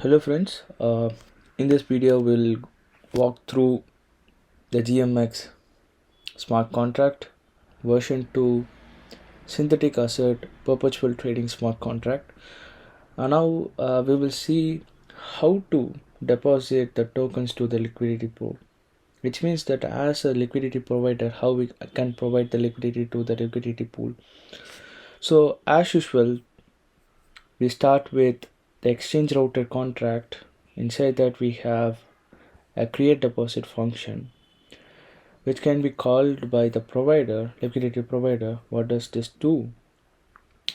Hello friends, in this video we'll walk through the GMX smart contract version 2 synthetic asset perpetual trading smart contract. And now we will see how to deposit the tokens to the liquidity pool, which means that as a liquidity provider how we can provide the liquidity to the liquidity pool. So as usual, we start with the exchange router contract. Inside that we have a create deposit function which can be called by the provider, liquidity provider. What does this do?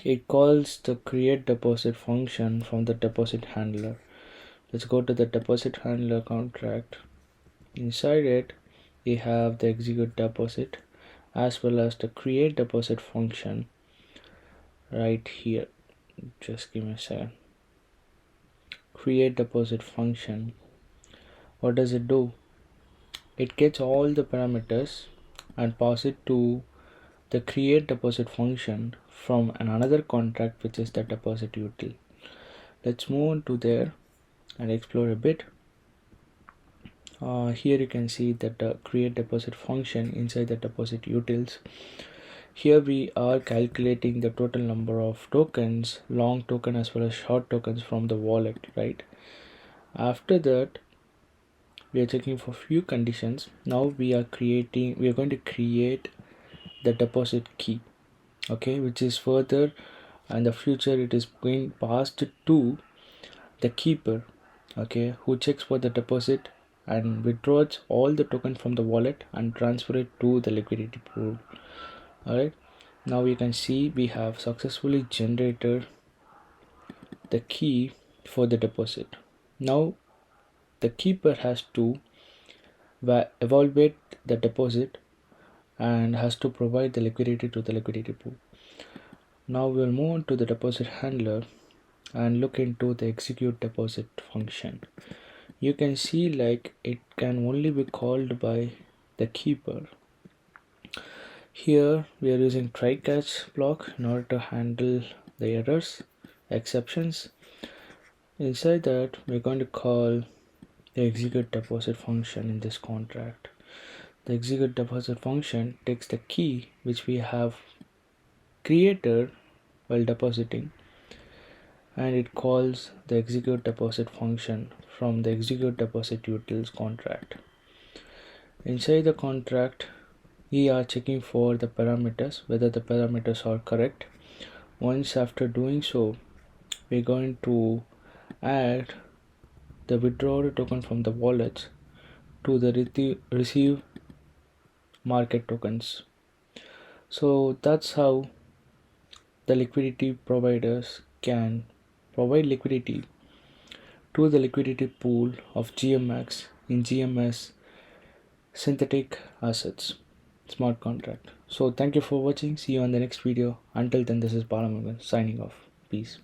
It calls the create deposit function from the deposit handler. Let's go to the deposit handler contract. Inside it we have the execute deposit as well as the create deposit function right here. Just give me a second. Create deposit function, what does it do? It gets all the parameters and pass it to the create deposit function from another contract, which is the deposit util. Let's move on to there and explore a bit. Here you can see that the create deposit function inside the deposit utils. Here we are calculating the total number of tokens, long token as well as short tokens from the wallet, right? After that we are checking for few conditions. Now we are going to create the deposit key, okay, which is further in the future it is going passed to the keeper, okay, who checks for the deposit and withdraws all the token from the wallet and transfer it to the liquidity pool. All right, now you can see we have successfully generated the key for the deposit. Now the keeper has to evaluate the deposit and has to provide the liquidity to the liquidity pool. Now we'll move on to the deposit handler and look into the execute deposit function. You can see like it can only be called by the keeper. Here we are using try catch block in order to handle the errors, exceptions. Inside that we're going to call the execute deposit function in this contract. The execute deposit function takes the key which we have created while depositing and it calls the execute deposit function from the execute deposit utils contract. Inside the contract we are checking for the parameters, whether the parameters are correct. Once after doing so, we're going to add the withdrawal token from the wallets to the receive market tokens. So that's how the liquidity providers can provide liquidity to the liquidity pool of GMX in GMS synthetic assets smart contract. So thank you for watching. See you on the next video. Until then, this is Balamurugan signing off. Peace.